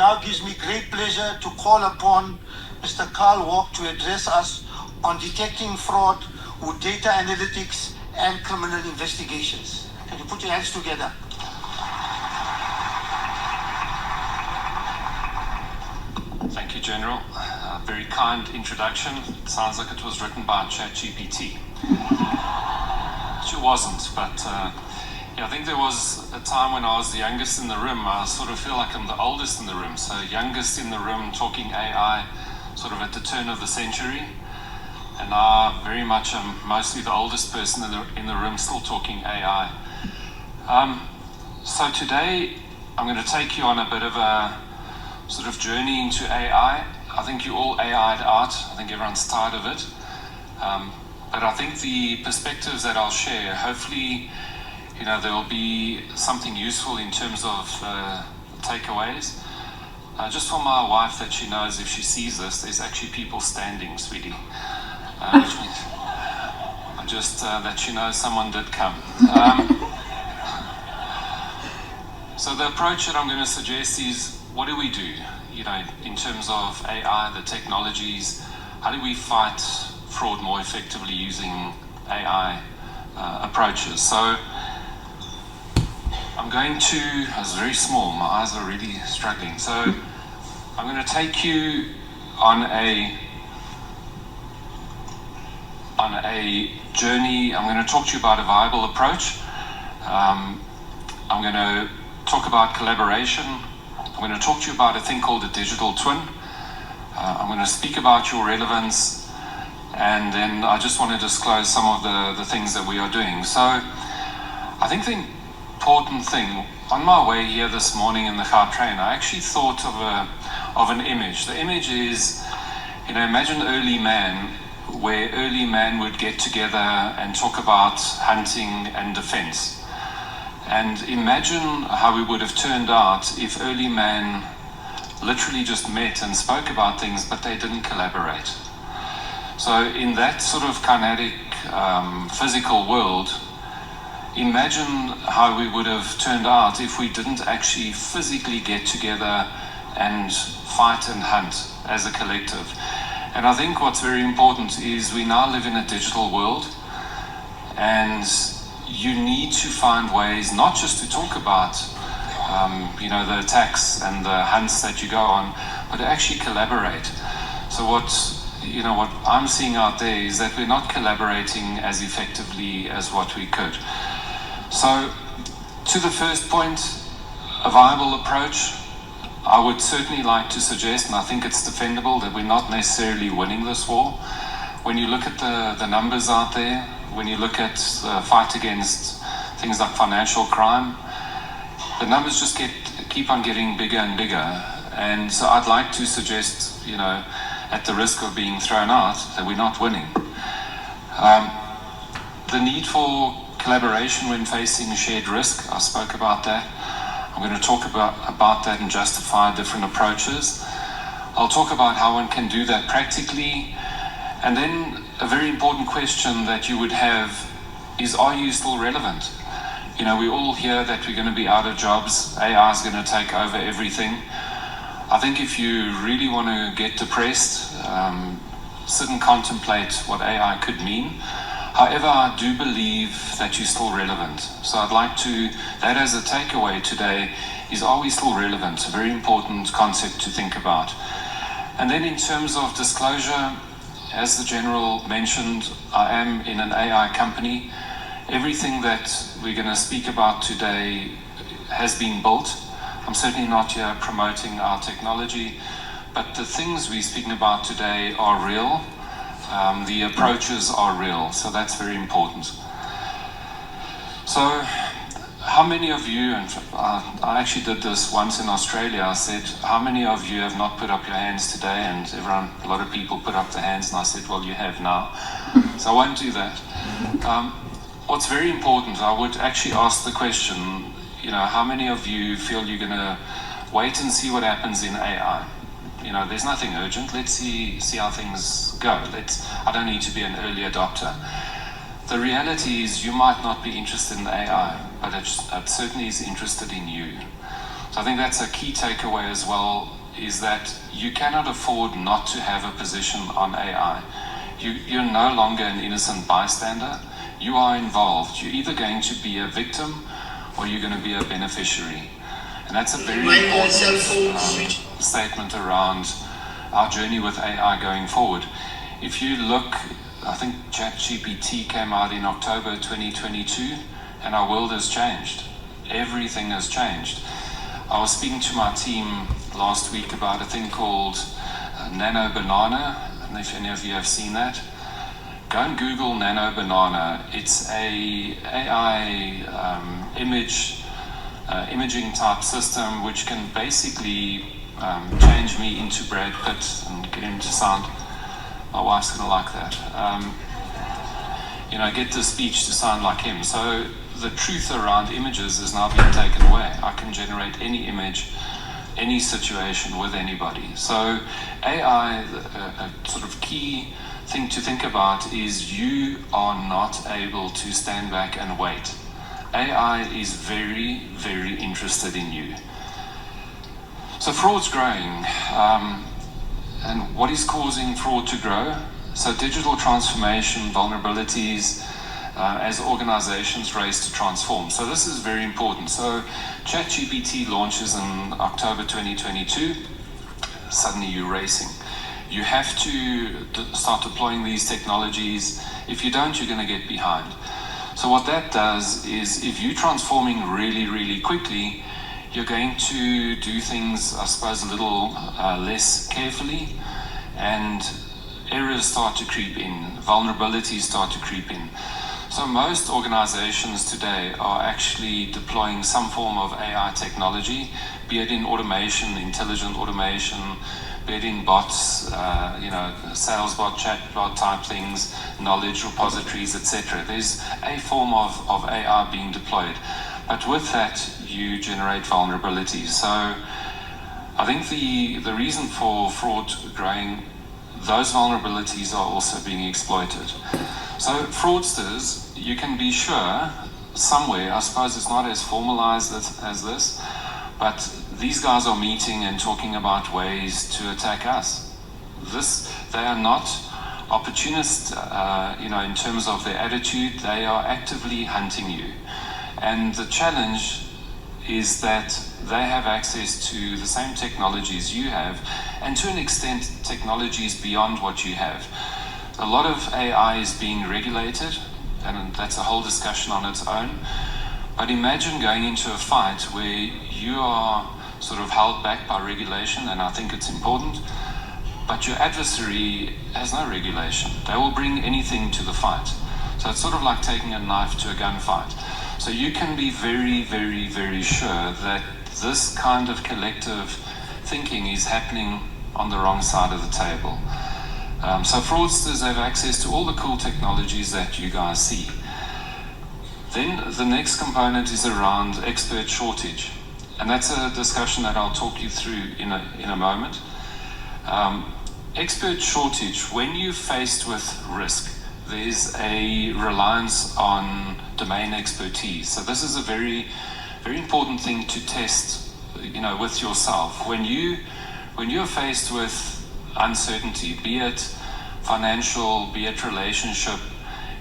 now gives me great pleasure to call upon Mr. Carl Wocke to address us on detecting fraud with data analytics and criminal investigations. Can you put your hands together? Thank you, General. Very kind introduction. It sounds like it was written by ChatGPT. It wasn't, but yeah, I think there was a time when I was the youngest in the room. I sort of feel like I'm the oldest in the room. So youngest in the room talking AI sort of at the turn of the century. And now very much I'm mostly the oldest person in the room still talking AI. So today I'm going to take you on a bit of a sort of journey into AI. I think you all AI'd out. I think everyone's tired of it. But I think the perspectives that I'll share, hopefully, you know, there will be something useful in terms of takeaways. Just for my wife, that she knows if she sees this, there's actually people standing, sweetie. Which means just that she knows someone did come. So the approach that I'm going to suggest is, what do we do, you know, in terms of AI, the technologies? How do we fight fraud more effectively using AI approaches? So I'm going to, it's very small, my eyes are really struggling. So I'm going to take you on a journey. I'm going to talk to you about a viable approach. I'm going to talk about collaboration. I'm going to talk to you about a thing called a digital twin. I'm going to speak about your relevance, and then I just want to disclose some of the things that we are doing. So I think the important thing, on my way here this morning in the Gautrain, I actually thought of an image. The image is, you know, imagine early man, where early man would get together and talk about hunting and defense. And imagine how we would have turned out if early man literally just met and spoke about things, but they didn't collaborate. So in that sort of kinetic physical world, imagine how we would have turned out if we didn't actually physically get together and fight and hunt as a collective. And I think what's very important is we now live in a digital world, and you need to find ways not just to talk about you know, the attacks and the hunts that you go on, but to actually collaborate. So what I'm seeing out there is that we're not collaborating as effectively as what we could. So to the first point, a viable approach, I would certainly like to suggest, and I think it's defendable, that we're not necessarily winning this war. When you look at the numbers out there, when you look at the fight against things like financial crime, the numbers just keep on getting bigger and bigger. And so I'd like to suggest, you know, at the risk of being thrown out, that we're not winning. The need for collaboration when facing shared risk, I spoke about that. I'm going to talk about that and justify different approaches. I'll talk about how one can do that practically. And then a very important question that you would have is, are you still relevant? You know, we all hear that we're going to be out of jobs, AI is going to take over everything. I think if you really want to get depressed, sit and contemplate what AI could mean. However, I do believe that you're still relevant. So I'd like to, that as a takeaway today, is, are we still relevant? A very important concept to think about. And then in terms of disclosure, as the General mentioned, I am in an AI company. Everything that we're going to speak about today has been built. I'm certainly not here promoting our technology, but the things we're speaking about today are real. The approaches are real, so that's very important. So how many of you, and I actually did this once in Australia, I said, how many of you have not put up your hands today? And everyone, a lot of people put up their hands, and I said, well, you have now. So I won't do that. What's very important, I would actually ask the question, you know, how many of you feel you're going to wait and see what happens in AI? You know, there's nothing urgent. Let's see how things go. I don't need to be an early adopter. The reality is you might not be interested in AI, but it certainly is interested in you. So I think that's a key takeaway as well, is that you cannot afford not to have a position on AI. You're no longer an innocent bystander. You are involved. You're either going to be a victim or you're going to be a beneficiary. And that's a very important statement around our journey with AI going forward. If you look, I think ChatGPT came out in October 2022, and our world has changed. Everything has changed. I was speaking to my team last week about a thing called Nano Banana. I don't know if any of you have seen that. Go and Google Nano Banana. It's a AI imaging type system which can basically change me into Brad Pitt and get him to sound. My wife's gonna like that. Get the speech to sound like him. So the truth around images is now being taken away. I can generate any image, any situation with anybody. So AI, a sort of key thing to think about is you are not able to stand back and wait. AI is very, very interested in you. So fraud's growing. And what is causing fraud to grow? So digital transformation, vulnerabilities, as organizations race to transform. So this is very important. So ChatGPT launches in October 2022. Suddenly you're racing. You have to start deploying these technologies. If you don't, you're going to get behind. So what that does is, if you're transforming really, really quickly, you're going to do things, I suppose, a little less carefully, and errors start to creep in, vulnerabilities start to creep in. So most organizations today are actually deploying some form of AI technology, be it in automation, intelligent automation, be it in bots, sales bot, chat bot type things, knowledge repositories, etc. There's a form of AI being deployed. But with that, you generate vulnerabilities. So I think the reason for fraud growing, those vulnerabilities are also being exploited. So fraudsters, you can be sure somewhere, I suppose it's not as formalized as this, but these guys are meeting and talking about ways to attack us. They are not opportunists, in terms of their attitude. They are actively hunting you. And the challenge is that they have access to the same technologies you have, and to an extent, technologies beyond what you have. A lot of AI is being regulated, and that's a whole discussion on its own. But imagine going into a fight where you are sort of held back by regulation, and I think it's important, but your adversary has no regulation. They will bring anything to the fight. So it's sort of like taking a knife to a gunfight. So you can be very, very, very sure that this kind of collective thinking is happening on the wrong side of the table. So fraudsters have access to all the cool technologies that you guys see. Then the next component is around expert shortage. And that's a discussion that I'll talk you through in a moment. Expert shortage, when you're faced with risk, there's a reliance on domain expertise. So this is a very, very important thing to test, with yourself. When you're faced with uncertainty, be it financial, be it relationship,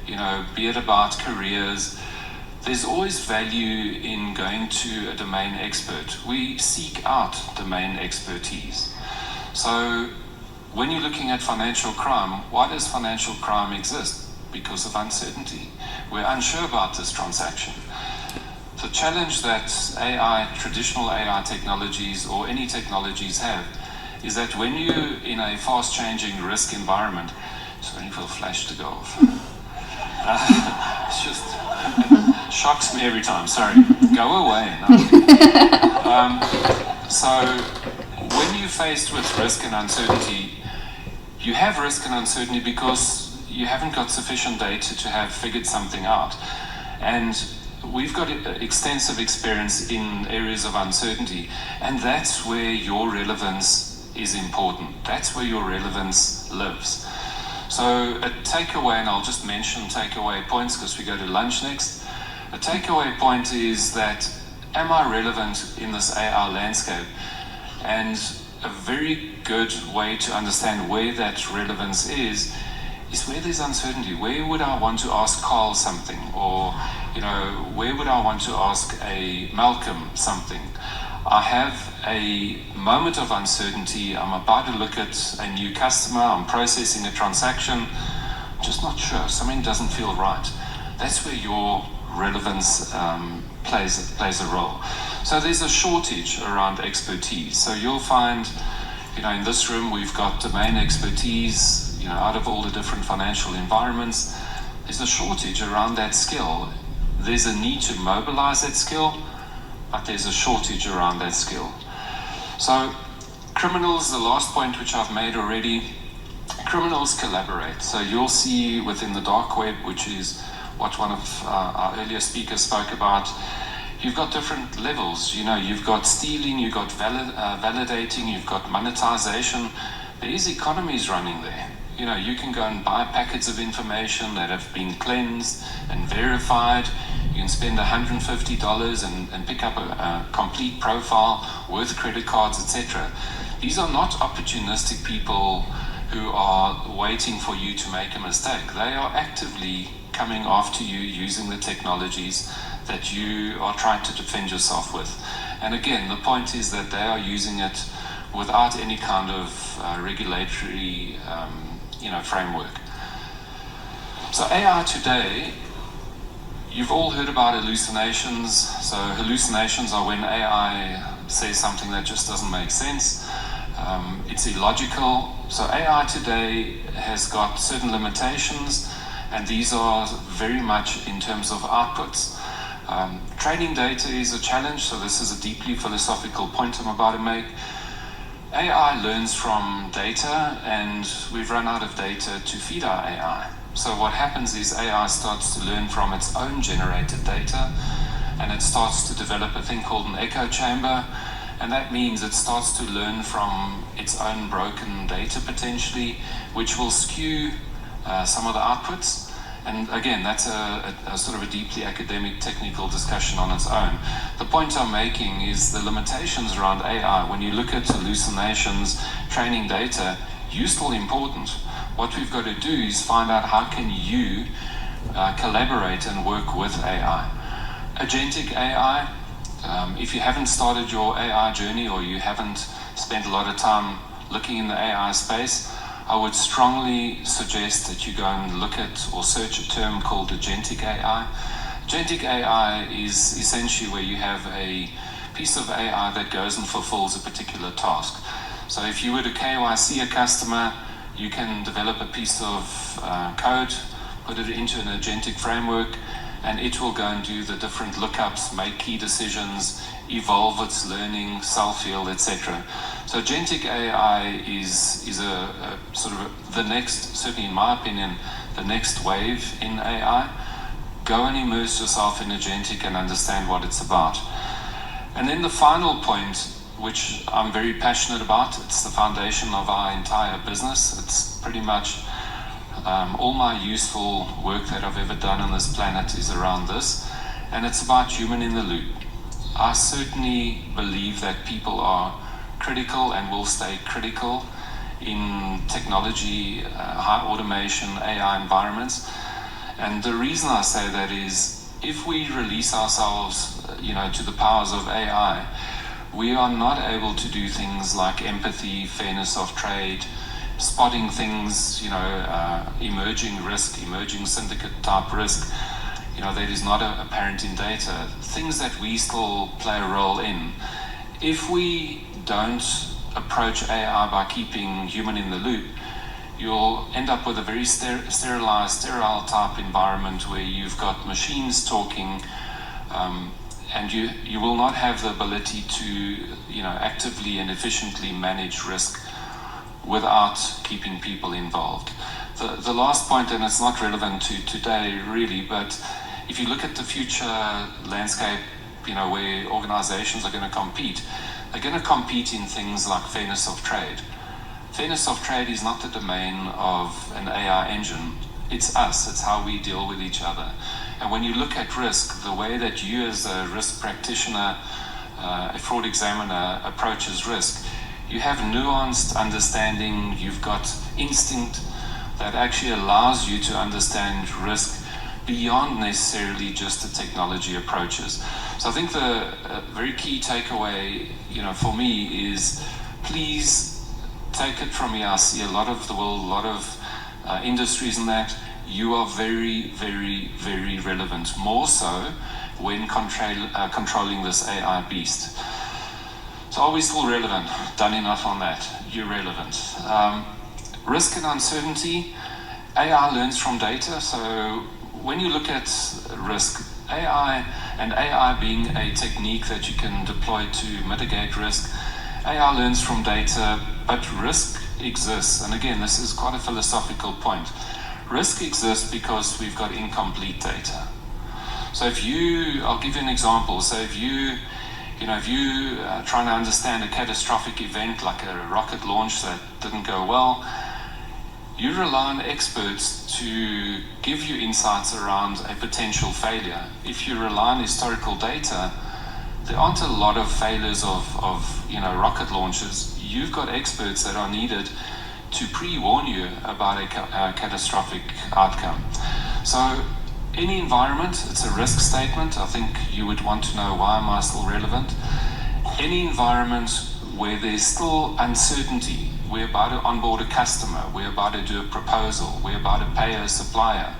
be it about careers, there's always value in going to a domain expert. We seek out domain expertise. So when you're looking at financial crime, why does financial crime exist? Because of uncertainty. We're unsure about this transaction. The challenge that traditional AI technologies or any technologies have, is that when you're in a fast-changing risk environment, just waiting for the flash to go off. It shocks me every time, sorry. Go away. No. So when you're faced with risk and uncertainty, you have risk and uncertainty because you haven't got sufficient data to have figured something out. And we've got extensive experience in areas of uncertainty, and that's where your relevance is important. That's where your relevance lives. So a takeaway, and I'll just mention takeaway points because we go to lunch next. A takeaway point is that am I relevant in this AI landscape? And a very good way to understand where that relevance is where there's uncertainty. Where would I want to ask Carl something? Or, where would I want to ask a Malcolm something? I have a moment of uncertainty. I'm about to look at a new customer. I'm processing a transaction. Just not sure. Something doesn't feel right. That's where your relevance plays a role. So there's a shortage around expertise. So you'll find, in this room we've got domain expertise, out of all the different financial environments. There's a shortage around that skill. There's a need to mobilize that skill, but there's a shortage around that skill. So criminals, the last point which I've made already, criminals collaborate. So you'll see within the dark web, which is what one of our earlier speakers spoke about, you've got different levels. You've got stealing, you've got validating, you've got monetization. There is economies running there. You can go and buy packets of information that have been cleansed and verified. You can spend $150 and pick up a complete profile with credit cards, etc. These are not opportunistic people who are waiting for you to make a mistake. They are actively coming after you using the technologies that you are trying to defend yourself with. And again, the point is that they are using it without any kind of regulatory framework. So AI today, you've all heard about hallucinations. So hallucinations are when AI says something that just doesn't make sense. It's illogical. So AI today has got certain limitations, and these are very much in terms of outputs. Training data is a challenge, so this is a deeply philosophical point I'm about to make. AI learns from data, and we've run out of data to feed our AI. So what happens is AI starts to learn from its own generated data, and it starts to develop a thing called an echo chamber, and that means it starts to learn from its own broken data potentially, which will skew some of the outputs. And again, that's a sort of a deeply academic, technical discussion on its own. The point I'm making is the limitations around AI. When you look at hallucinations, training data, useful, important. What we've got to do is find out how can you collaborate and work with AI. Agentic AI, if you haven't started your AI journey or you haven't spent a lot of time looking in the AI space, I would strongly suggest that you go and look at or search a term called agentic AI. Agentic AI is essentially where you have a piece of AI that goes and fulfills a particular task. So if you were to KYC a customer, you can develop a piece of code, put it into an agentic framework, and it will go and do the different lookups, make key decisions, evolve its learning, self-heal, etc. So agentic AI is a sort of the next, certainly in my opinion, the next wave in AI. Go and immerse yourself in agentic and understand what it's about. And then the final point, which I'm very passionate about, it's the foundation of our entire business. It's pretty much all my useful work that I've ever done on this planet is around this, and it's about human in the loop. I certainly believe that people are critical and will stay critical in technology, high automation, AI environments. And the reason I say that is if we release ourselves, to the powers of AI, we are not able to do things like empathy, fairness of trade, spotting things, emerging risk, emerging syndicate type risk, that is not apparent in data, things that we still play a role in. If we don't approach AI by keeping human in the loop, you'll end up with a very sterilized, sterile type environment where you've got machines talking, and you will not have the ability to, actively and efficiently manage risk without keeping people involved. The last point, and it's not relevant to today really, but if you look at the future landscape, where organizations are going to compete, they're going to compete in things like fairness of trade. Fairness of trade is not the domain of an AI engine. It's us. It's how we deal with each other. And when you look at risk, the way that you as a risk practitioner, a fraud examiner approaches risk, you have nuanced understanding, you've got instinct that actually allows you to understand risk beyond necessarily just the technology approaches. So I think the very key takeaway, for me is please take it from me. I see a lot of the world, a lot of industries in that. You are very, very, very relevant, more so when controlling this AI beast. So are we still relevant? Done enough on that. You're relevant. Risk and uncertainty, AI learns from data. So when you look at risk, AI being a technique that you can deploy to mitigate risk, AI learns from data, but risk exists. And again, this is quite a philosophical point. Risk exists because we've got incomplete data. So I'll give you an example. So if you trying to understand a catastrophic event like a rocket launch that didn't go well, you rely on experts to give you insights around a potential failure. If you rely on historical data, there aren't a lot of failures of rocket launches. You've got experts that are needed to pre-warn you about a catastrophic outcome. So any environment, it's a risk statement. I think you would want to know, why am I still relevant? Any environment where there's still uncertainty, we're about to onboard a customer, we're about to do a proposal, we're about to pay a supplier.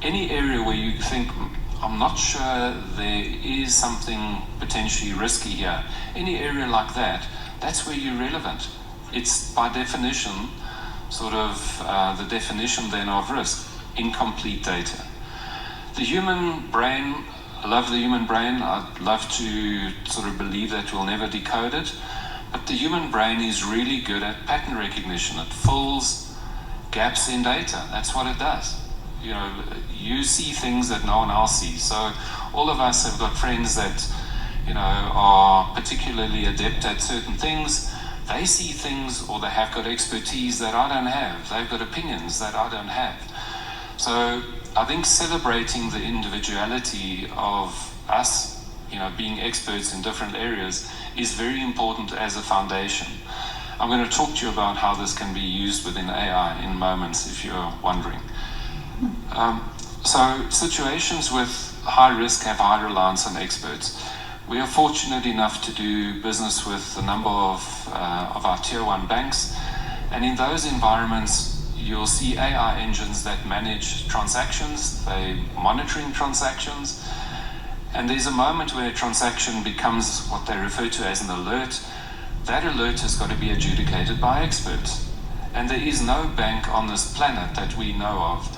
Any area where you think, I'm not sure there is something potentially risky here, any area like that, that's where you're relevant. It's by definition, sort of the definition then of risk, incomplete data. The human brain, I love the human brain. I'd love to sort of believe that we'll never decode it. But the human brain is really good at pattern recognition. It fills gaps in data. That's what it does. You see things that no one else sees. So all of us have got friends that, are particularly adept at certain things. They see things, or they have got expertise that I don't have. They've got opinions that I don't have. So I think celebrating the individuality of us, being experts in different areas, is very important as a foundation. I'm going to talk to you about how this can be used within AI in moments, if you're wondering. So situations with high risk have high reliance on experts. We are fortunate enough to do business with a number of our tier 1 banks, and in those environments you'll see AI engines that manage transactions, they're monitoring transactions, and there's a moment where a transaction becomes what they refer to as an alert. That alert has got to be adjudicated by experts, and there is no bank on this planet that we know of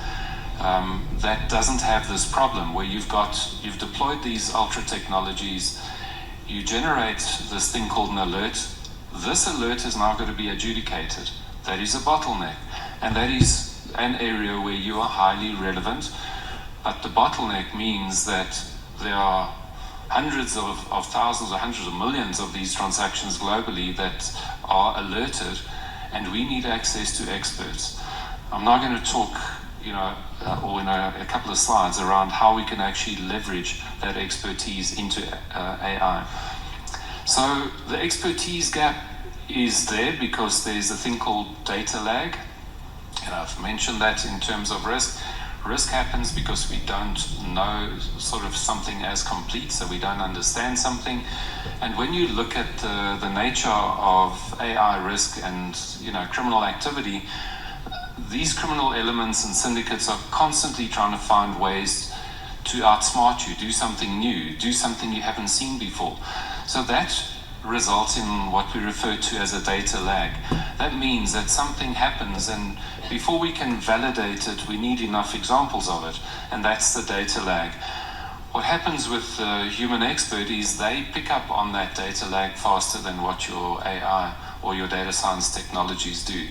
that doesn't have this problem, where you've deployed these ultra technologies, you generate this thing called an alert. This alert is now going to be adjudicated. That is a bottleneck, and that is an area where you are highly relevant. But the bottleneck means that there are hundreds of thousands or hundreds of millions of these transactions globally that are alerted, and we need access to experts. I'm now going to talk or in a couple of slides around how we can actually leverage that expertise into AI. So the expertise gap is there because there's a thing called data lag. And I've mentioned that in terms of risk. Risk happens because we don't know sort of something as complete, so we don't understand something. And when you look at the nature of AI risk and criminal activity, these criminal elements and syndicates are constantly trying to find ways to outsmart you, do something new, do something you haven't seen before. So that results in what we refer to as a data lag. That means that something happens, and before we can validate it, we need enough examples of it, and that's the data lag. What happens with the human expert is they pick up on that data lag faster than what your AI or your data science technologies do.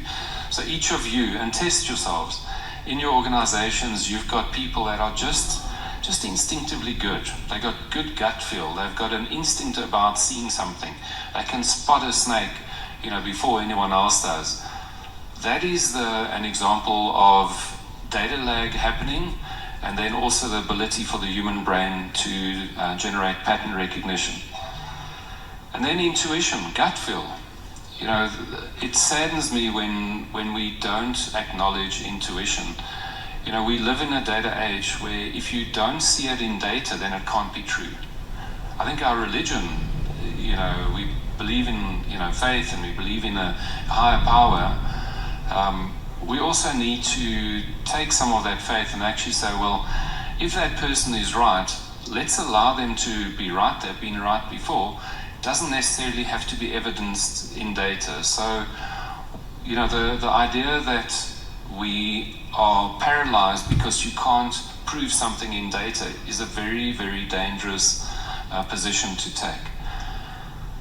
So each of you, and test yourselves, in your organizations, you've got people that are just instinctively good. They've got good gut feel. They've got an instinct about seeing something. They can spot a snake, before anyone else does. That is an example of data lag happening, and then also the ability for the human brain to generate pattern recognition. And then intuition, gut feel. You know, it saddens me when we don't acknowledge intuition. You know, we live in a data age where if you don't see it in data, then it can't be true. I think our religion, you know, we believe in, you know, faith, and we believe in a higher power. We also need to take some of that faith and actually say, well, if that person is right, let's allow them to be right. They've been right before. It doesn't necessarily have to be evidenced in data. So, you know, the idea that we are paralyzed because you can't prove something in data is a very, very dangerous position to take.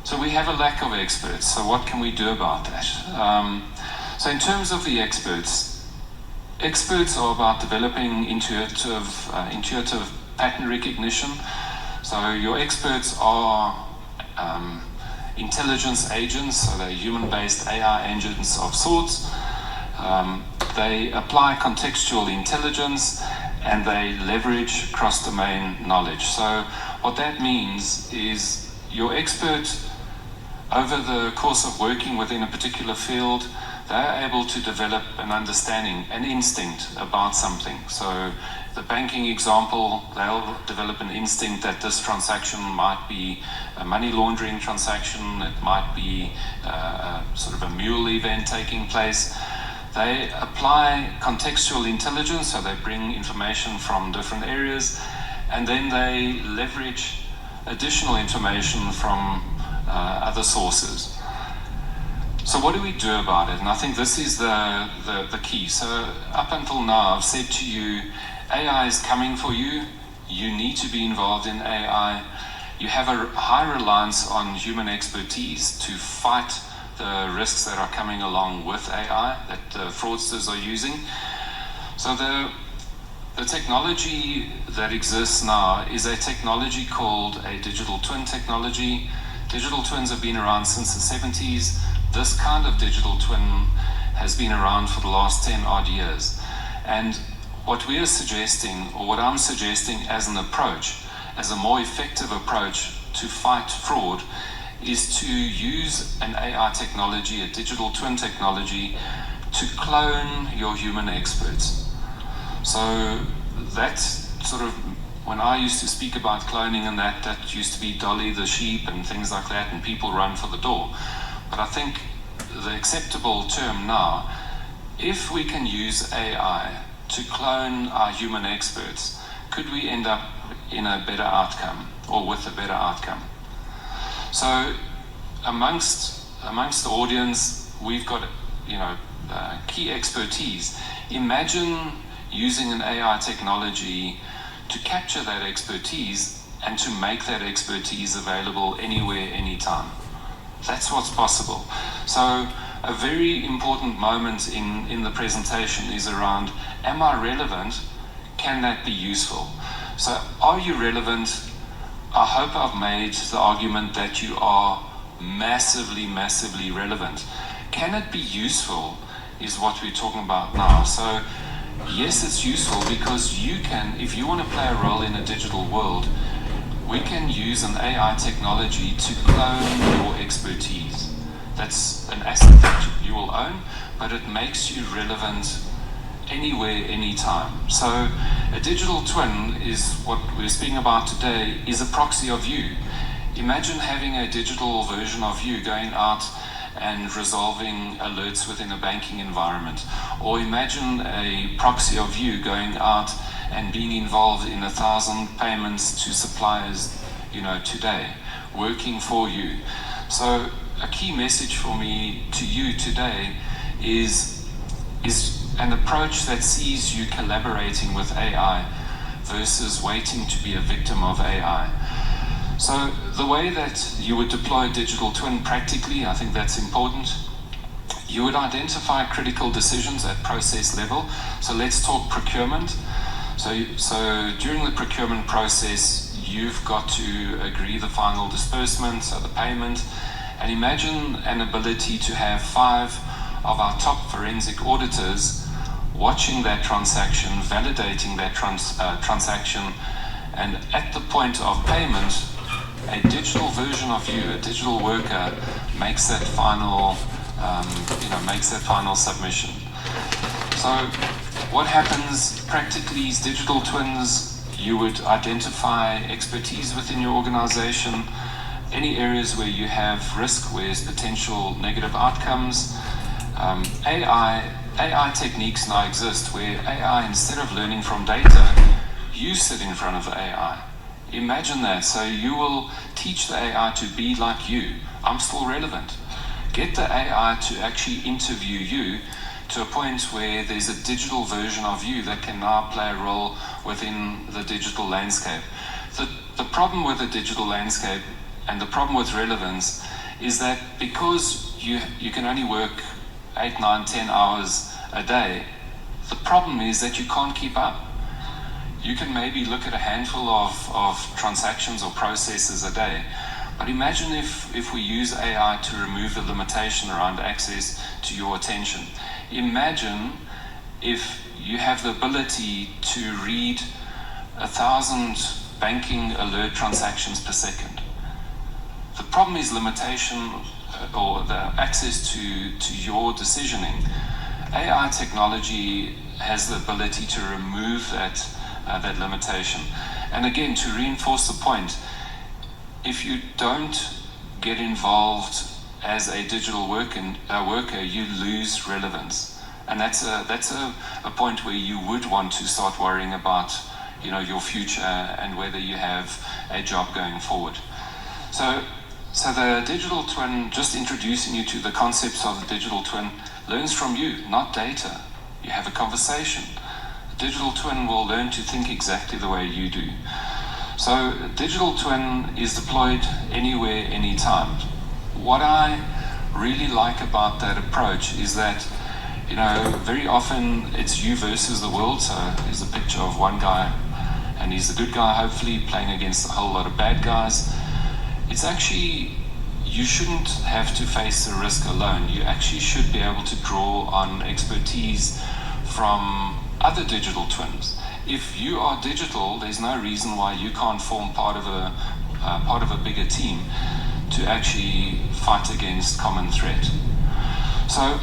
So we have a lack of experts. So what can we do about that? So in terms of the experts are about developing intuitive pattern recognition. So your experts are intelligence agents, so they're human-based AI agents of sorts. They apply contextual intelligence and they leverage cross-domain knowledge. So what that means is your expert, over the course of working within a particular field, they're able to develop an understanding, an instinct about something. So the banking example, they'll develop an instinct that this transaction might be a money laundering transaction, it might be sort of a mule event taking place. They apply contextual intelligence, so they bring information from different areas, and then they leverage additional information from other sources. So what do we do about it? And I think this is the key. So up until now, I've said to you, AI is coming for you. You need to be involved in AI. You have a high reliance on human expertise to fight the risks that are coming along with AI that the fraudsters are using. So the technology that exists now is a technology called a digital twin technology. Digital twins have been around since the 70s. This kind of digital twin has been around for the last 10 odd years. And what we are suggesting, or what I'm suggesting as an approach, as a more effective approach to fight fraud, is to use an AI technology, a digital twin technology, to clone your human experts. So that's sort of, when I used to speak about cloning and that used to be Dolly the sheep and things like that, and people run for the door. But I think the acceptable term now, if we can use AI to clone our human experts, could we end up in a better outcome, or with a better outcome? So amongst the audience, we've got, you know, key expertise. Imagine using an AI technology to capture that expertise and to make that expertise available anywhere, anytime. That's what's possible. So a very important moment in the presentation is around, am I relevant? Can that be useful? So are you relevant? I hope I've made the argument that you are massively, massively relevant. Can it be useful is what we're talking about now. So yes, it's useful because you can, if you want to play a role in a digital world, we can use an AI technology to clone your expertise. That's an asset that you will own, but it makes you relevant anywhere, anytime. So a digital twin is what we're speaking about today, is a proxy of you. Imagine having a digital version of you going out and resolving alerts within a banking environment. Or imagine a proxy of you going out and being involved in 1,000 payments to suppliers, you know, today, working for you. So a key message for me to you today is an approach that sees you collaborating with AI versus waiting to be a victim of AI. So the way that you would deploy a digital twin practically, I think that's important. You would identify critical decisions at process level. So let's talk procurement. So during the procurement process, you've got to agree the final disbursement, so the payment, and imagine an ability to have 5 of our top forensic auditors watching that transaction, validating that transaction, and at the point of payment, a digital version of you, a digital worker, makes that final, makes that final submission. So what happens practically is digital twins, you would identify expertise within your organization, any areas where you have risk, where there's potential negative outcomes. AI techniques now exist where AI, instead of learning from data, you sit in front of the AI. Imagine that. So you will teach the AI to be like you. I'm still relevant. Get the AI to actually interview you to a point where there's a digital version of you that can now play a role within the digital landscape. The problem with the digital landscape and the problem with relevance is that because you can only work 8, 9, 10 hours a day, the problem is that you can't keep up. You can maybe look at a handful of transactions or processes a day, but imagine if we use AI to remove the limitation around access to your attention. Imagine if you have the ability to read 1,000 banking alert transactions per second. The problem is limitation or the access to your decisioning. AI technology has the ability to remove that limitation. And again, to reinforce the point, if you don't get involved as a digital worker, you lose relevance. And that's a point where you would want to start worrying about your future and whether you have a job going forward. So the digital twin, just introducing you to the concepts of the digital twin, learns from you, not data. You have a conversation. The digital twin will learn to think exactly the way you do. So digital twin is deployed anywhere, anytime. What I really like about that approach is that, very often it's you versus the world. So there's a picture of one guy, and he's the good guy, hopefully, playing against a whole lot of bad guys. It's actually, you shouldn't have to face the risk alone. You actually should be able to draw on expertise from other digital twins. If you are digital, there's no reason why you can't form part of a bigger team to actually fight against common threat. So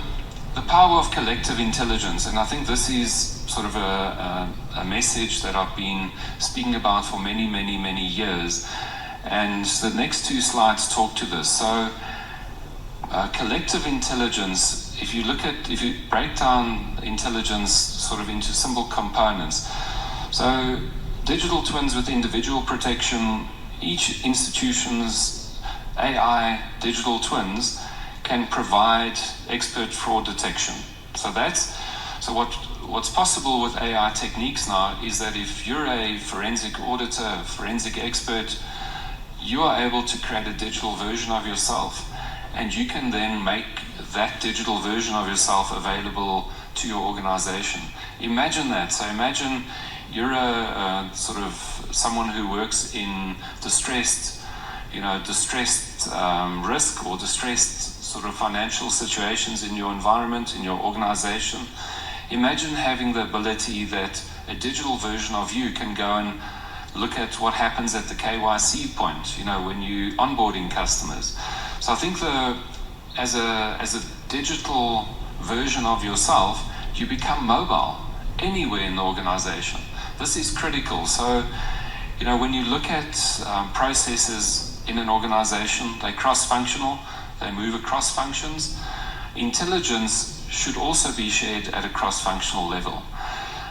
the power of collective intelligence, and I think this is sort of a message that I've been speaking about for many, many, many years. And the next two slides talk to this. So collective intelligence, if you break down intelligence sort of into simple components. So digital twins with individual protection, each institution's AI digital twins can provide expert fraud detection. So what's possible with AI techniques now is that if you're a forensic auditor, a forensic expert, you are able to create a digital version of yourself, and you can then make that digital version of yourself available to your organization. Imagine that. So imagine you're a sort of someone who works in distressed risk or distressed sort of financial situations in your environment, in your organization. Imagine having the ability that a digital version of you can go and look at what happens at the KYC point, when you're onboarding customers. So I think as a digital version of yourself, you become mobile anywhere in the organization. This is critical. So, when you look at processes in an organization, they're cross-functional, they move across functions. Intelligence should also be shared at a cross-functional level.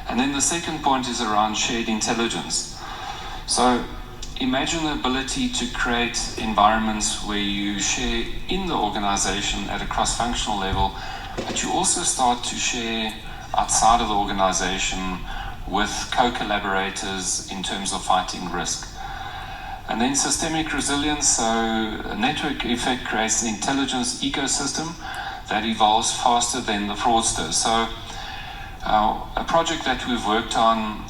And then the second point is around shared intelligence. So imagine the ability to create environments where you share in the organization at a cross-functional level, but you also start to share outside of the organization with co-collaborators in terms of fighting risk. And then systemic resilience, so a network effect creates an intelligence ecosystem that evolves faster than the fraudster. So a project that we've worked on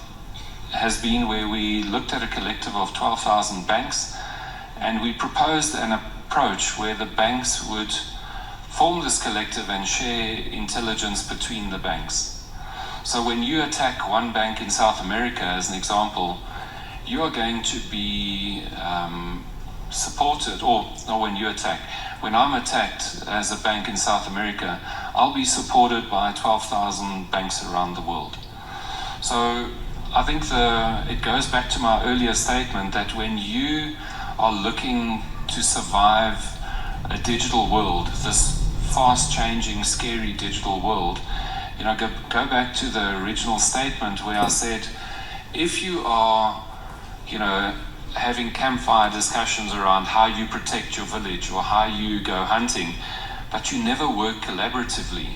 has been where we looked at a collective of 12,000 banks, and we proposed an approach where the banks would form this collective and share intelligence between the banks. So when you attack one bank in South America, as an example, you are going to be supported, or when you attack, when I'm attacked as a bank in South America, I'll be supported by 12,000 banks around the world. So I think it goes back to my earlier statement that when you are looking to survive a digital world, this fast-changing, scary digital world, go back to the original statement where I said, if you are, having campfire discussions around how you protect your village or how you go hunting, but you never work collaboratively,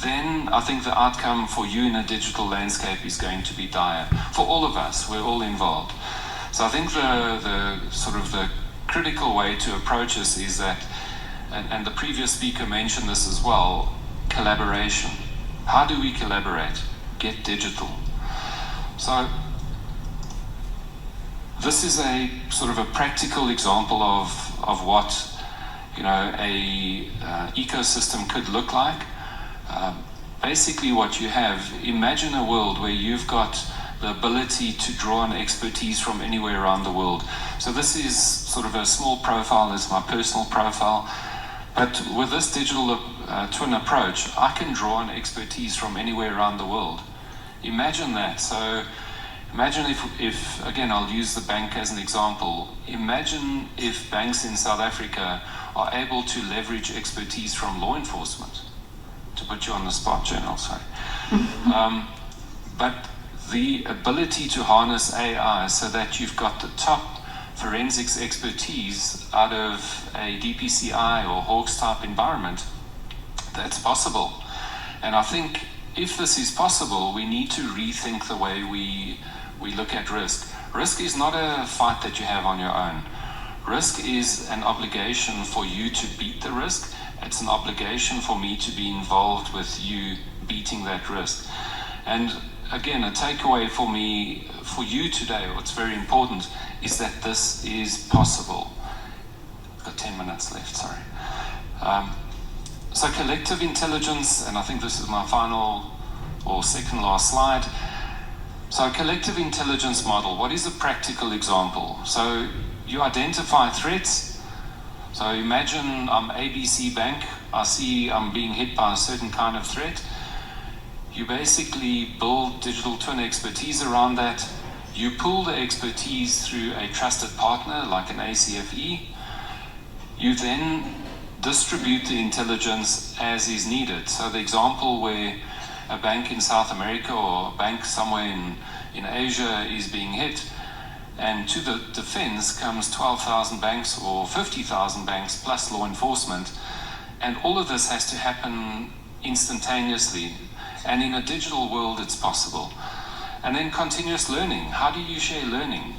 then I think the outcome for you in a digital landscape is going to be dire. For all of us, we're all involved. So I think the critical way to approach this is that, and the previous speaker mentioned this as well, collaboration. How do we collaborate? Get digital. So this is a sort of a practical example of what a ecosystem could look like. Basically what you have, imagine a world where you've got the ability to draw on expertise from anywhere around the world. So this is sort of a small profile, it's my personal profile. But with this digital twin approach, I can draw on expertise from anywhere around the world. Imagine that. So imagine if again, I'll use the bank as an example. Imagine if banks in South Africa are able to leverage expertise from law enforcement. To put you on the spot, General, sorry. But the ability to harness AI so that you've got the top forensics expertise out of a DPCI or Hawks type environment, that's possible. And I think if this is possible, we need to rethink the way we look at risk. Risk is not a fight that you have on your own. Risk is an obligation for you to beat the risk. It's an obligation for me to be involved with you beating that risk. And again, a takeaway for you today, what's very important, is that this is possible. I've got 10 minutes left, sorry. So collective intelligence, and I think this is my final or second last slide. So collective intelligence model, what is a practical example? So you identify threats. So imagine I'm ABC Bank, I see I'm being hit by a certain kind of threat. You basically build digital twin expertise around that. You pull the expertise through a trusted partner like an ACFE. You then distribute the intelligence as is needed. So the example where a bank in South America or a bank somewhere in Asia is being hit, and to the defense comes 12,000 banks or 50,000 banks plus law enforcement. And all of this has to happen instantaneously. And in a digital world, it's possible. And then continuous learning. How do you share learning?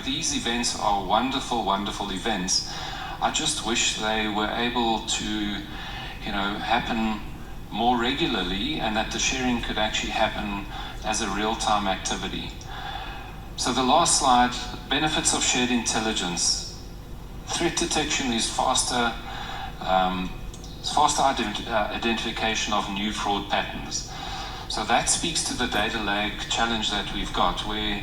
These events are wonderful, wonderful events. I just wish they were able to, happen more regularly and that the sharing could actually happen as a real-time activity. So the last slide, benefits of shared intelligence. Threat detection is faster identification of new fraud patterns. So that speaks to the data lag challenge that we've got where,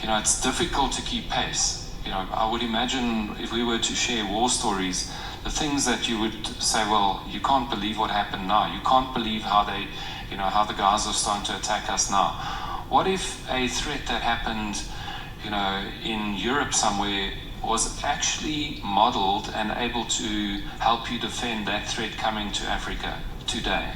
it's difficult to keep pace. I would imagine if we were to share war stories, the things that you would say, well, you can't believe what happened now. You can't believe how how the guys are starting to attack us now. What if a threat that happened, in Europe somewhere was actually modeled and able to help you defend that threat coming to Africa today?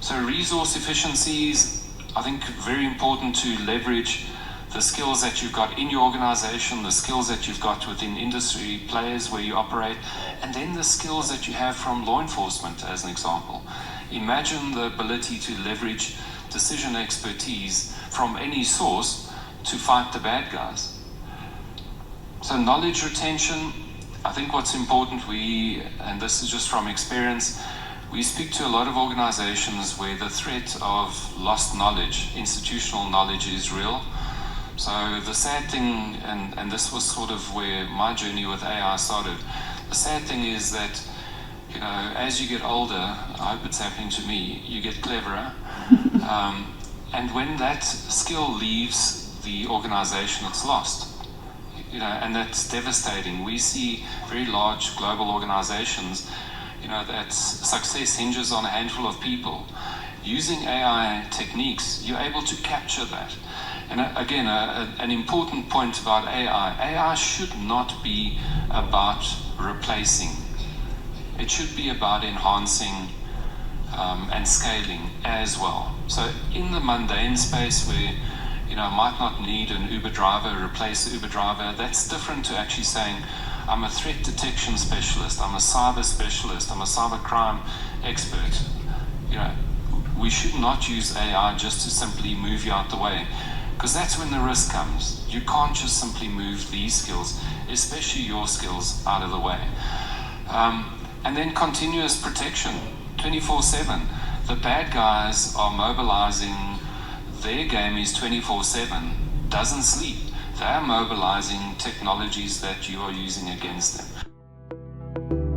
So resource efficiencies, I think very important to leverage the skills that you've got in your organization, the skills that you've got within industry players where you operate, and then the skills that you have from law enforcement as an example. Imagine the ability to leverage decision expertise from any source to fight the bad guys. So knowledge retention, I think what's important, and this is just from experience, we speak to a lot of organizations where the threat of lost knowledge, institutional knowledge is real. So the sad thing, and this was sort of where my journey with AI started, the sad thing is that, as you get older, I hope it's happening to me, you get cleverer. And when that skill leaves the organization, it's lost. And that's devastating. We see very large global organizations, that success hinges on a handful of people. Using AI techniques, you're able to capture that. And again, an important point about AI should not be about replacing. It should be about enhancing and scaling as well. So in the mundane space where I might not need an Uber driver, replace the Uber driver, that's different to actually saying, I'm a threat detection specialist, I'm a cyber specialist, I'm a cyber crime expert. We should not use AI just to simply move you out the way, because that's when the risk comes. You can't just simply move these skills, especially your skills, out of the way. And then continuous protection, 24/7. The bad guys are mobilizing. Their game is 24/7, doesn't sleep. They're mobilizing technologies that you are using against them.